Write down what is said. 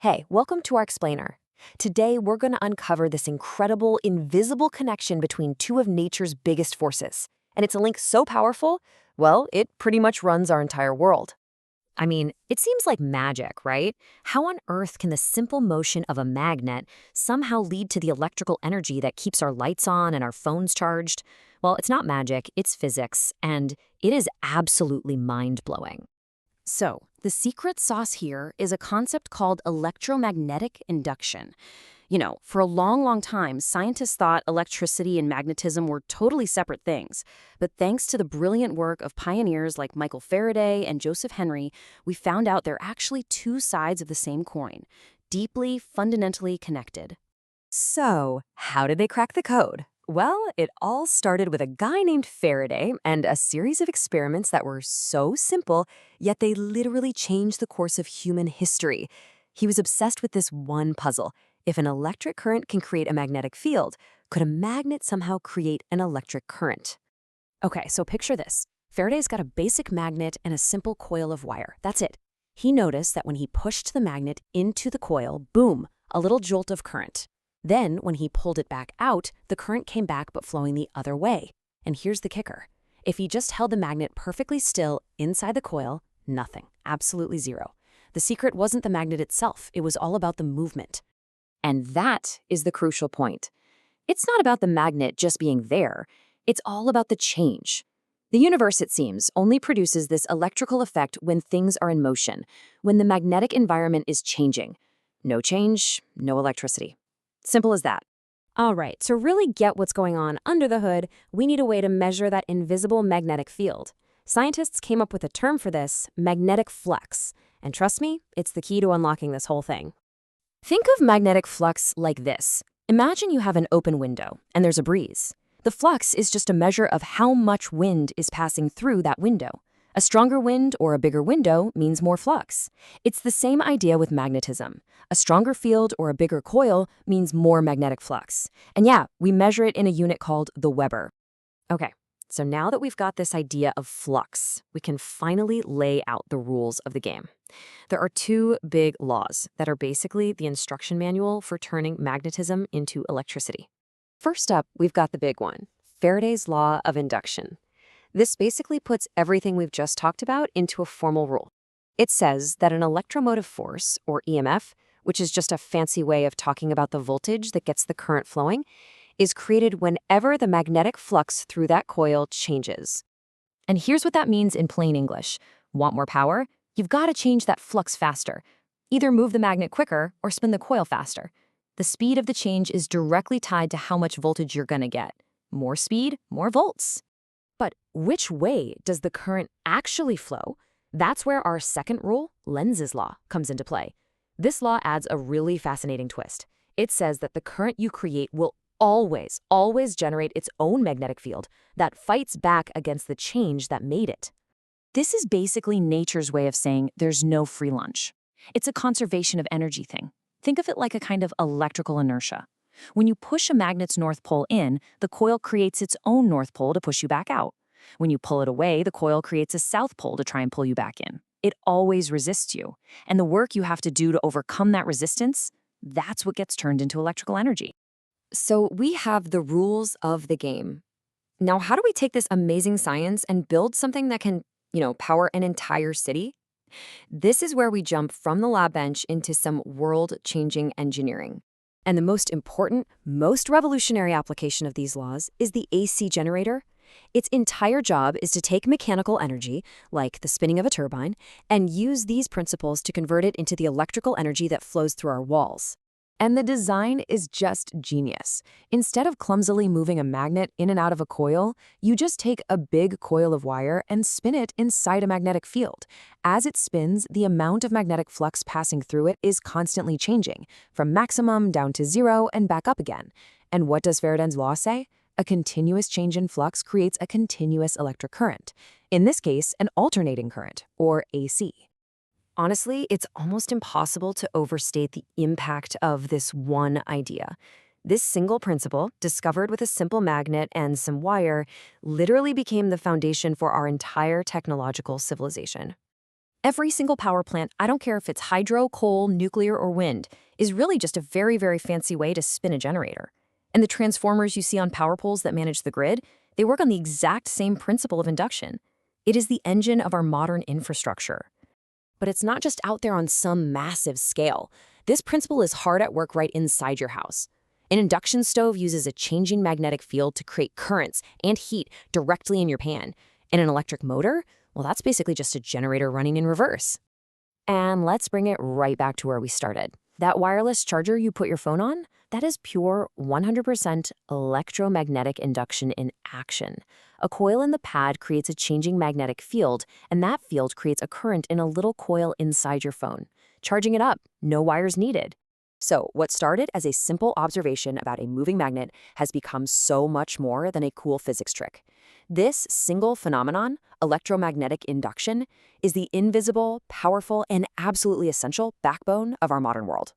Hey, welcome to our explainer. Today, we're going to uncover this incredible, invisible connection between two of nature's biggest forces. And it's a link so powerful, well, it pretty much runs our entire world. I mean, it seems like magic, right? How on earth can the simple motion of a magnet somehow lead to the electrical energy that keeps our lights on and our phones charged? Well, it's not magic, it's physics, and it is absolutely mind-blowing. So, the secret sauce here is a concept called electromagnetic induction. For a long, long time, scientists thought electricity and magnetism were totally separate things. But thanks to the brilliant work of pioneers like Michael Faraday and Joseph Henry, we found out they're actually two sides of the same coin, deeply, fundamentally connected. So, how did they crack the code? Well, it all started with a guy named Faraday and a series of experiments that were so simple, yet they literally changed the course of human history. He was obsessed with this one puzzle. If an electric current can create a magnetic field, could a magnet somehow create an electric current? Okay, so picture this. Faraday's got a basic magnet and a simple coil of wire. That's it. He noticed that when he pushed the magnet into the coil, boom, a little jolt of current. Then, when he pulled it back out, the current came back but flowing the other way. And here's the kicker. If he just held the magnet perfectly still inside the coil, nothing, absolutely zero. The secret wasn't the magnet itself, it was all about the movement. And that is the crucial point. It's not about the magnet just being there, it's all about the change. The universe, it seems, only produces this electrical effect when things are in motion, when the magnetic environment is changing. No change, no electricity. Simple as that. All right, to really get what's going on under the hood, we need a way to measure that invisible magnetic field. Scientists came up with a term for this, magnetic flux. And trust me, it's the key to unlocking this whole thing. Think of magnetic flux like this. Imagine you have an open window, and there's a breeze. The flux is just a measure of how much wind is passing through that window. A stronger wind or a bigger window means more flux. It's the same idea with magnetism. A stronger field or a bigger coil means more magnetic flux. And yeah, we measure it in a unit called the Weber. Okay, so now that we've got this idea of flux, we can finally lay out the rules of the game. There are two big laws that are basically the instruction manual for turning magnetism into electricity. First up, we've got the big one, Faraday's law of induction. This basically puts everything we've just talked about into a formal rule. It says that an electromotive force, or EMF, which is just a fancy way of talking about the voltage that gets the current flowing, is created whenever the magnetic flux through that coil changes. And here's what that means in plain English. Want more power? You've got to change that flux faster. Either move the magnet quicker or spin the coil faster. The speed of the change is directly tied to how much voltage you're going to get. More speed, more volts. But which way does the current actually flow? That's where our second rule, Lenz's law, comes into play. This law adds a really fascinating twist. It says that the current you create will always generate its own magnetic field that fights back against the change that made it. This is basically nature's way of saying there's no free lunch. It's a conservation of energy thing. Think of it like a kind of electrical inertia. When you push a magnet's north pole in, the coil creates its own north pole to push you back out. When you pull it away, the coil creates a south pole to try and pull you back in. It always resists you. And the work you have to do to overcome that resistance, that's what gets turned into electrical energy. So we have the rules of the game. Now, how do we take this amazing science and build something that can, power an entire city? This is where we jump from the lab bench into some world-changing engineering. And the most important, most revolutionary application of these laws is the AC generator. Its entire job is to take mechanical energy, like the spinning of a turbine, and use these principles to convert it into the electrical energy that flows through our walls. And the design is just genius. Instead of clumsily moving a magnet in and out of a coil, you just take a big coil of wire and spin it inside a magnetic field. As it spins, the amount of magnetic flux passing through it is constantly changing, from maximum down to zero and back up again. And what does Faraday's law say? A continuous change in flux creates a continuous electric current. In this case, an alternating current, or AC. Honestly, it's almost impossible to overstate the impact of this one idea. This single principle, discovered with a simple magnet and some wire, literally became the foundation for our entire technological civilization. Every single power plant, I don't care if it's hydro, coal, nuclear, or wind, is really just a very, very fancy way to spin a generator. And the transformers you see on power poles that manage the grid, they work on the exact same principle of induction. It is the engine of our modern infrastructure. But it's not just out there on some massive scale. This principle is hard at work right inside your house. An induction stove uses a changing magnetic field to create currents and heat directly in your pan. And an electric motor? Well, that's basically just a generator running in reverse. And let's bring it right back to where we started. That wireless charger you put your phone on, that is pure 100% electromagnetic induction in action. A coil in the pad creates a changing magnetic field, and that field creates a current in a little coil inside your phone. Charging it up, no wires needed. So, what started as a simple observation about a moving magnet has become so much more than a cool physics trick. This single phenomenon, electromagnetic induction, is the invisible, powerful, and absolutely essential backbone of our modern world.